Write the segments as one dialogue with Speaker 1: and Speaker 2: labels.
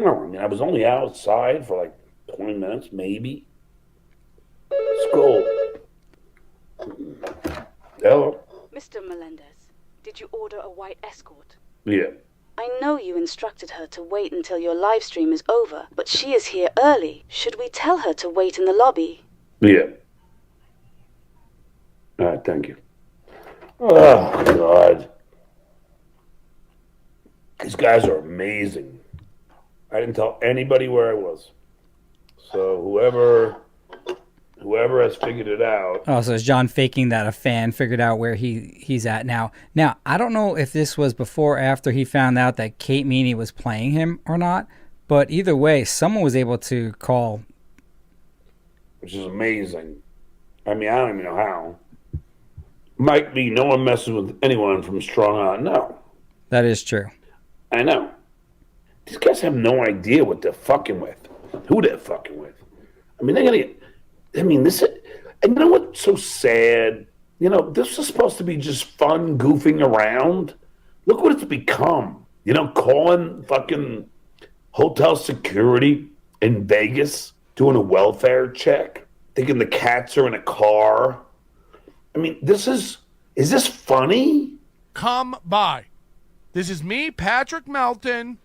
Speaker 1: know. I mean, I was only outside for like 20 minutes, maybe. Skull. Hello?
Speaker 2: Mr. Melendez, did you order a white Escort?
Speaker 1: Yeah.
Speaker 2: I know you instructed her to wait until your live stream is over, but she is here early. Should we tell her to wait in the lobby?
Speaker 1: Yeah. All right, thank you. Oh, God. These guys are amazing. I didn't tell anybody where I was. So whoever has figured it out.
Speaker 3: Oh, so it's John faking that a fan figured out where he's at now. Now, I don't know if this was before or after he found out that Kate Meany was playing him or not, but either way, someone was able to call.
Speaker 1: Which is amazing. I mean, I don't even know how. Might be no one messes with anyone from Strong On. No.
Speaker 3: That is true.
Speaker 1: I know. These guys have no idea what they're fucking with. Who they're fucking with. I mean, they're going to... I mean, this is, and you know what's so sad? You know, this is supposed to be just fun goofing around. Look what it's become. You know, calling fucking hotel security in Vegas, doing a welfare check, thinking the cats are in a car. I mean, is this funny?
Speaker 4: Come by. This is me, Patrick Melton,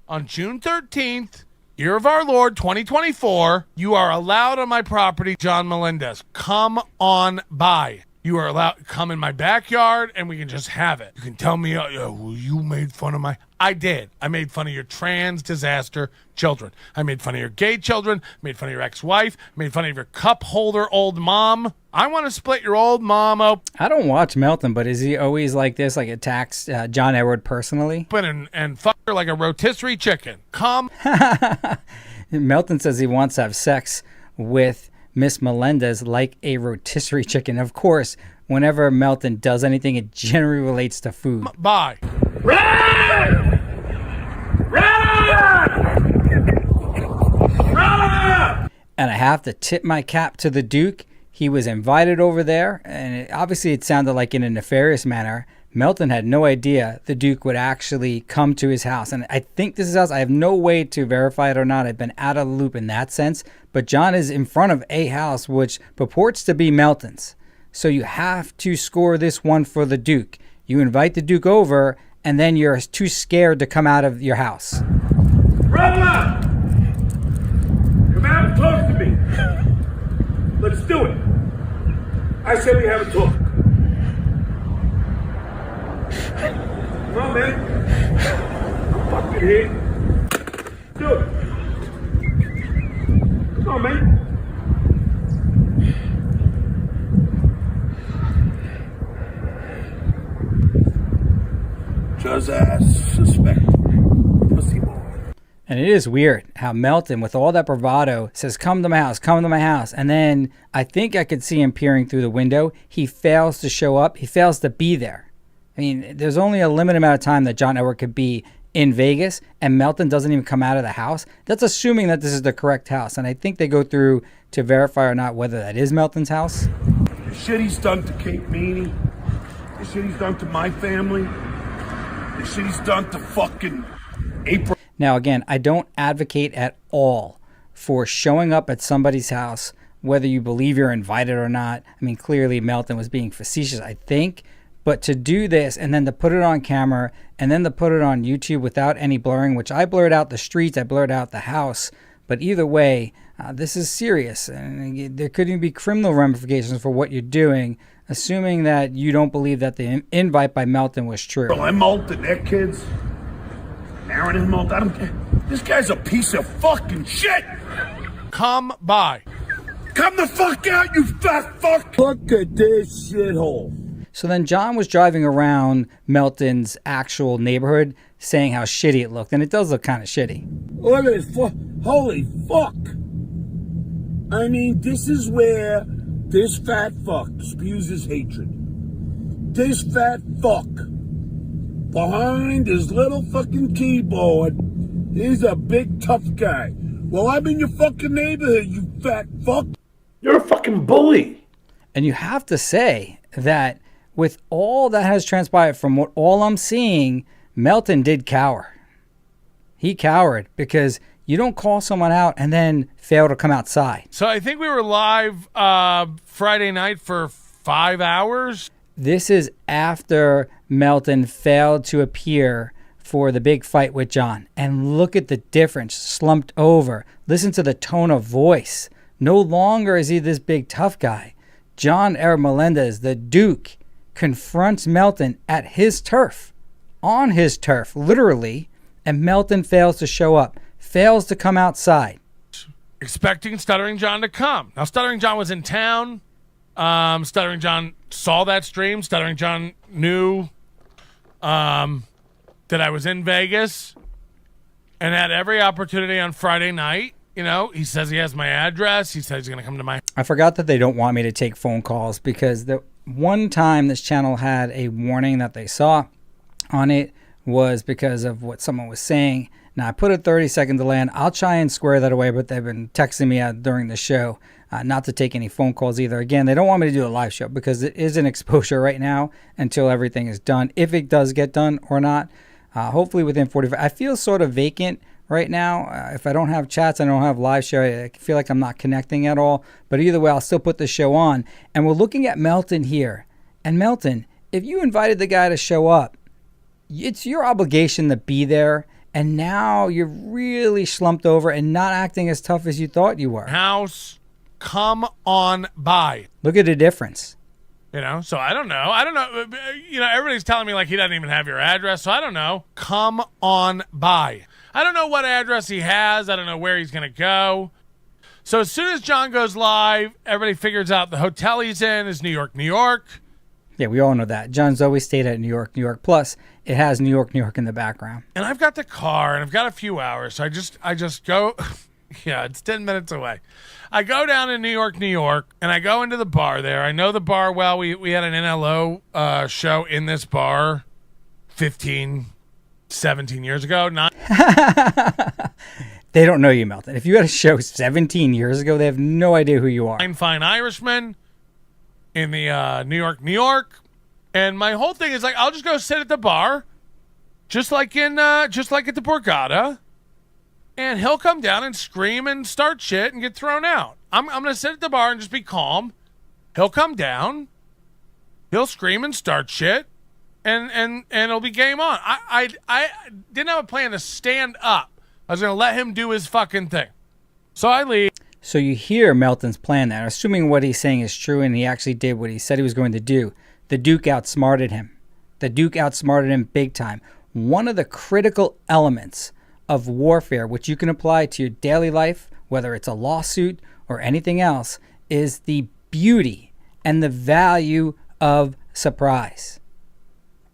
Speaker 4: on June 13th. Year of our Lord 2024, you are allowed on my property, John Melendez. Come on by. You are allowed, come in my backyard and we can just have it. You can tell me, well, you made fun of I did. I made fun of your trans disaster children. I made fun of your gay children, made fun of your ex-wife, made fun of your cup holder old mom. I want to split your old mom open.
Speaker 3: I don't watch Melton, but is he always like this, like attacks John Edward personally?
Speaker 4: And fuck her like a rotisserie chicken. Come.
Speaker 3: Melton says he wants to have sex with Miss Melendez like a rotisserie chicken. Of course, whenever Melton does anything, it generally relates to food.
Speaker 4: Bye.
Speaker 1: Run! Run! Run!
Speaker 3: And I have to tip my cap to the Duke. He was invited over there, and obviously it sounded like in a nefarious manner. Melton had no idea the Duke would actually come to his house. And I think this is house. I have no way to verify it or not. I've been out of the loop in that sense. But John is in front of a house which purports to be Melton's. So you have to score this one for the Duke. You invite the Duke over, and then you're too scared to come out of your house.
Speaker 1: Brother! Come out and talk to me. Let's do it. I said we have a talk. Come on, man. I'm fucking here. Do it. Come on, man. Just as suspect. Pussy boy.
Speaker 3: And it is weird how Melton, with all that bravado, says, come to my house, come to my house. And then I think I could see him peering through the window. He fails to show up. He fails to be there. I mean, there's only a limited amount of time that John Edward could be in Vegas, and Melton doesn't even come out of the house. That's assuming that this is the correct house. And I think they go through to verify or not whether that is Melton's house.
Speaker 1: The shit he's done to Kate Meany, the shit he's done to my family, the shit he's done to fucking April.
Speaker 3: Now, again, I don't advocate at all for showing up at somebody's house, whether you believe you're invited or not. I mean, clearly Melton was being facetious, I think. But to do this and then to put it on camera and then to put it on YouTube without any blurring, which I blurred out the streets, I blurred out the house. But either way, this is serious. And there could even be criminal ramifications for what you're doing, assuming that you don't believe that the invite by Melton was true.
Speaker 1: Well, I'm Melton, their kids. Aaron and Melton, I don't care. This guy's a piece of fucking shit.
Speaker 4: Come by.
Speaker 1: Come the fuck out, you fat fuck. Look at this shithole.
Speaker 3: So then John was driving around Melton's actual neighborhood saying how shitty it looked. And it does look kind of shitty.
Speaker 1: Look at this. Holy fuck. I mean, this is where this fat fuck spews his hatred. This fat fuck, behind his little fucking keyboard, he's a big tough guy. Well, I'm in your fucking neighborhood, you fat fuck. You're a fucking bully.
Speaker 3: And you have to say that with all that has transpired from what all I'm seeing, Melton did cower. He cowered because you don't call someone out and then fail to come outside.
Speaker 4: So I think we were live Friday night for 5 hours.
Speaker 3: This is after Melton failed to appear for the big fight with John. And look at the difference. Slumped over. Listen to the tone of voice. No longer is he this big tough guy. John Melendez, the Duke, confronts Melton at his turf. On his turf, literally. And Melton fails to show up. Fails to come outside.
Speaker 4: Expecting Stuttering John to come. Now, Stuttering John was in town. Stuttering John saw that stream. Stuttering John knew that I was in Vegas and had every opportunity on Friday night. You know, he says he has my address. He says he's going to come to my...
Speaker 3: I forgot that they don't want me to take phone calls because the one time this channel had a warning that they saw on it was because of what someone was saying. Now, I put a 30-second delay in. I'll try and square that away, but they've been texting me during the show not to take any phone calls either. Again, they don't want me to do a live show because it is an exposure right now until everything is done, if it does get done or not. Hopefully within 45. I feel sort of vacant right now. If I don't have chats, I don't have live show. I feel like I'm not connecting at all. But either way, I'll still put the show on. And we're looking at Melton here. And Melton, if you invited the guy to show up, it's your obligation to be there. And now you're really slumped over and not acting as tough as you thought you were.
Speaker 4: House, come on by.
Speaker 3: Look at the difference.
Speaker 4: You know, so I don't know. You know, everybody's telling me like he doesn't even have your address. So I don't know. Come on by. I don't know what address he has. I don't know where he's going to go. So as soon as John goes live, everybody figures out the hotel he's in is New York, New York.
Speaker 3: Yeah, we all know that. John's always stayed at New York, New York. Plus, it has New York, New York in the background.
Speaker 4: And I've got the car and I've got a few hours. So I just go. Yeah, it's 10 minutes away. I go down in New York, New York, and I go into the bar there. I know the bar well. We had an NLO show in this bar 15, 17 years ago.
Speaker 3: They don't know you, Melton. If you had a show 17 years ago, they have no idea who you are.
Speaker 4: Fine Irishman in the New York, New York. And my whole thing is like, I'll just go sit at the bar, just like at the Borgata. And he'll come down and scream and start shit and get thrown out. I'm going to sit at the bar and just be calm. He'll come down. He'll scream and start shit. And it'll be game on. I didn't have a plan to stand up. I was going to let him do his fucking thing. So I leave.
Speaker 3: So you hear Melton's plan there. Assuming what he's saying is true and he actually did what he said he was going to do. The Duke outsmarted him. The Duke outsmarted him big time. One of the critical elements of warfare, which you can apply to your daily life, whether it's a lawsuit or anything else, is the beauty and the value of surprise.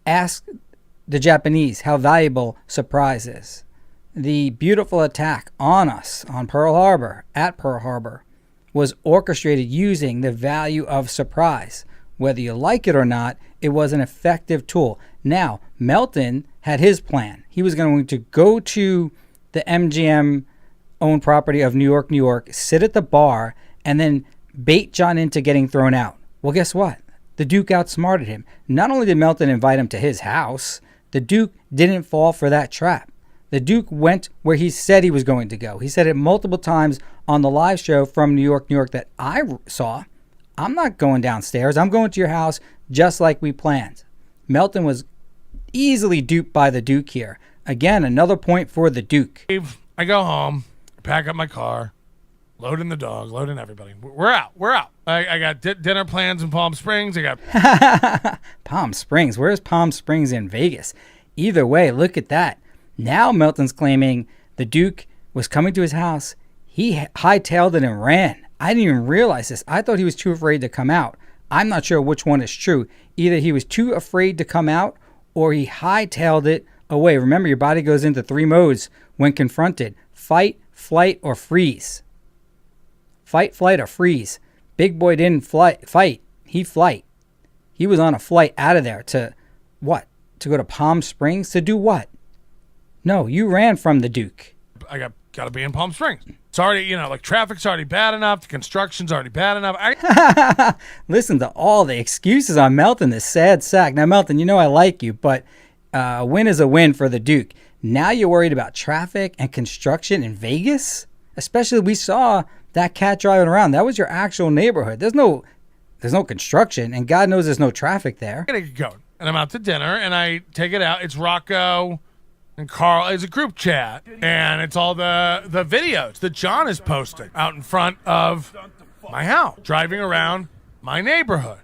Speaker 3: Ask the Japanese how valuable surprise is. The beautiful attack on us on Pearl Harbor, at Pearl Harbor, was orchestrated using the value of surprise. Whether you like it or not, it was an effective tool. Now, Melton had his plan. He was going to go to the MGM owned property of New York, New York, sit at the bar, and then bait John into getting thrown out. Well, guess what? The Duke outsmarted him. Not only did Melton invite him to his house, the Duke didn't fall for that trap. The Duke went where he said he was going to go. He said it multiple times on the live show from New York, New York that I saw. I'm not going downstairs. I'm going to your house just like we planned. Melton was easily duped by the Duke here. Again, another point for the Duke.
Speaker 4: I go home, pack up my car, load in the dog, load in everybody. We're out. I got dinner plans in Palm Springs. I got
Speaker 3: Palm Springs. Where's Palm Springs in Vegas? Either way, look at that. Now Melton's claiming the Duke was coming to his house. He hightailed it and ran. I didn't even realize this. I thought he was too afraid to come out. I'm not sure which one is true. Either he was too afraid to come out or he hightailed it away. Remember, your body goes into 3 modes when confronted. Fight, flight, or freeze. Fight, flight, or freeze. Big boy didn't fight. He flight. He was on a flight out of there to what? To go to Palm Springs? To do what? No, you ran from the Duke.
Speaker 4: I got to be in Palm Springs. It's already, like traffic's already bad enough. The construction's already bad enough.
Speaker 3: Listen to all the excuses on Melton, this sad sack. Now, Melton, I like you, but a win is a win for the Duke. Now you're worried about traffic and construction in Vegas? Especially we saw that cat driving around. That was your actual neighborhood. There's no construction, and God knows there's no traffic there.
Speaker 4: I'm gonna get going. And I'm out to dinner, and I take it out. It's Rocco and Carl. It's a group chat, and it's all the videos that John is posting out in front of my house, driving around my neighborhood,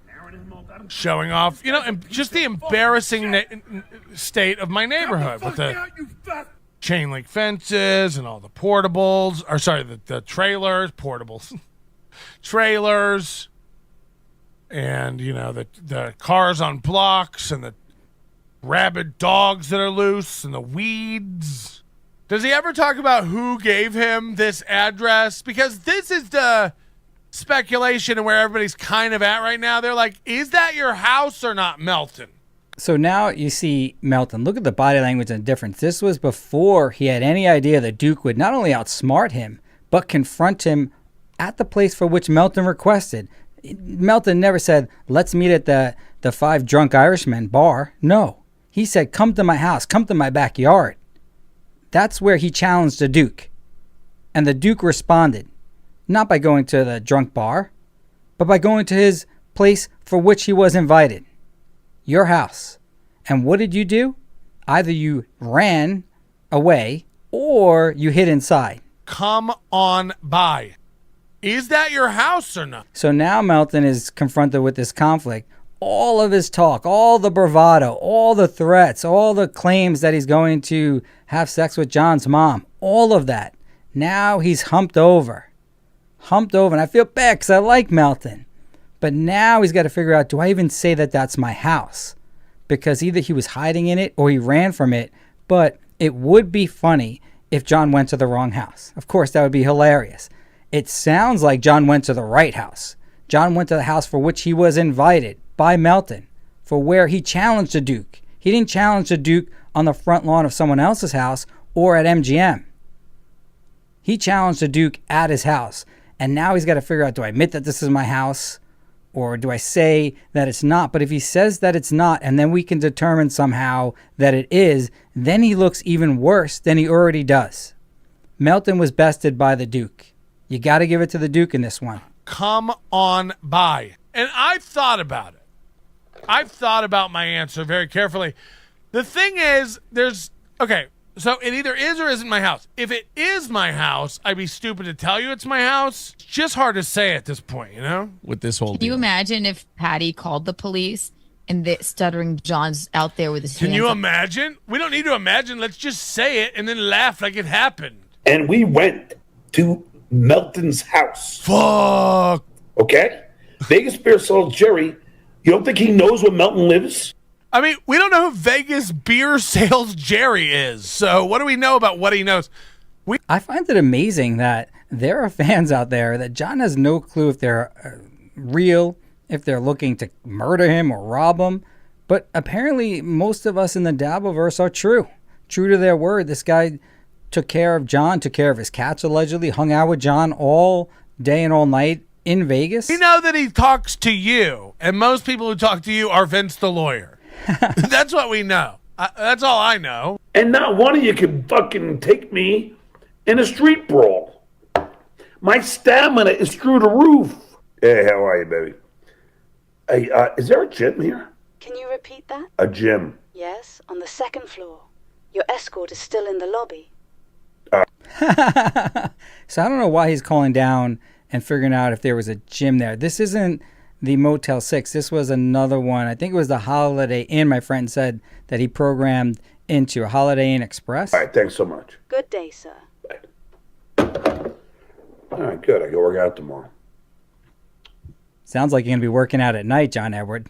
Speaker 4: showing off, and just the embarrassing state of my neighborhood with the chain link fences and all the portables, the trailers, portables, trailers, and, the cars on blocks and the rabid dogs that are loose and the weeds. Does he ever talk about who gave him this address? Because this is the speculation and where everybody's kind of at right now. They're like, is that your house or not, Melton?
Speaker 3: So now you see Melton. Look at the body language and the difference. This was before he had any idea that Duke would not only outsmart him, but confront him at the place for which Melton requested. Melton never said, let's meet at the Five Drunk Irishmen bar. No. He said, come to my house, come to my backyard. That's where he challenged the Duke. And the Duke responded, not by going to the drunk bar, but by going to his place for which he was invited. Your house. And what did you do? Either you ran away or you hid inside.
Speaker 4: Come on by. Is that your house or not?
Speaker 3: So now Melton is confronted with this conflict. All of his talk, all the bravado, all the threats, all the claims that he's going to have sex with John's mom, all of that. Now he's humped over. And I feel bad because I like Melton. But now he's got to figure out, do I even say that that's my house? Because either he was hiding in it or he ran from it. But it would be funny if John went to the wrong house. Of course, that would be hilarious. It sounds like John went to the right house. John went to the house for which he was invited by Melton, for where he challenged the Duke. He didn't challenge the Duke on the front lawn of someone else's house or at MGM. He challenged the Duke at his house. And now he's got to figure out, do I admit that this is my house? Or do I say that it's not? But if he says that it's not, and then we can determine somehow that it is, then he looks even worse than he already does. Melton was bested by the Duke. You got to give it to the Duke in this one.
Speaker 4: Come on by. And I've thought about it. I've thought about my answer very carefully. The thing is, so it either is or isn't my house. If it is my house, I'd be stupid to tell you it's my house. It's just hard to say at this point,
Speaker 5: With this whole
Speaker 6: Can you imagine if Patty called the police and the Stuttering John's out there with his hands
Speaker 4: Can you
Speaker 6: up?
Speaker 4: imagine? We don't need to imagine. Let's just say it and then laugh like it happened.
Speaker 1: And we went to Melton's house.
Speaker 4: Fuck.
Speaker 1: Okay? Vegas Beer sold Jerry. You don't think he knows where Melton lives?
Speaker 4: I mean, we don't know who Vegas beer sales Jerry is. So what do we know about what he knows?
Speaker 3: I find it amazing that there are fans out there that John has no clue if they're real, if they're looking to murder him or rob him. But apparently most of us in the Dabbleverse are true to their word. This guy took care of John, took care of his cats allegedly, hung out with John all day and all night in Vegas.
Speaker 4: We know that he talks to you, and most people who talk to you are Vince the lawyer. That's what we know. That's all I know.
Speaker 1: And not one of you can fucking take me in a street brawl. My stamina is through the roof. Hey, how are you, baby? Hey, is there a gym here?
Speaker 2: Can you repeat that?
Speaker 1: A gym.
Speaker 2: Yes, on the second floor. Your escort is still in the lobby.
Speaker 3: So I don't know why he's calling down and figuring out if there was a gym there. This isn't the Motel 6. This was another one. I think it was the Holiday Inn, my friend said, that he programmed into a Holiday Inn Express.
Speaker 1: All right, thanks so much.
Speaker 2: Good day, sir.
Speaker 1: Bye. All right, good. I go work out tomorrow.
Speaker 3: Sounds like you're going to be working out at night, John Edward.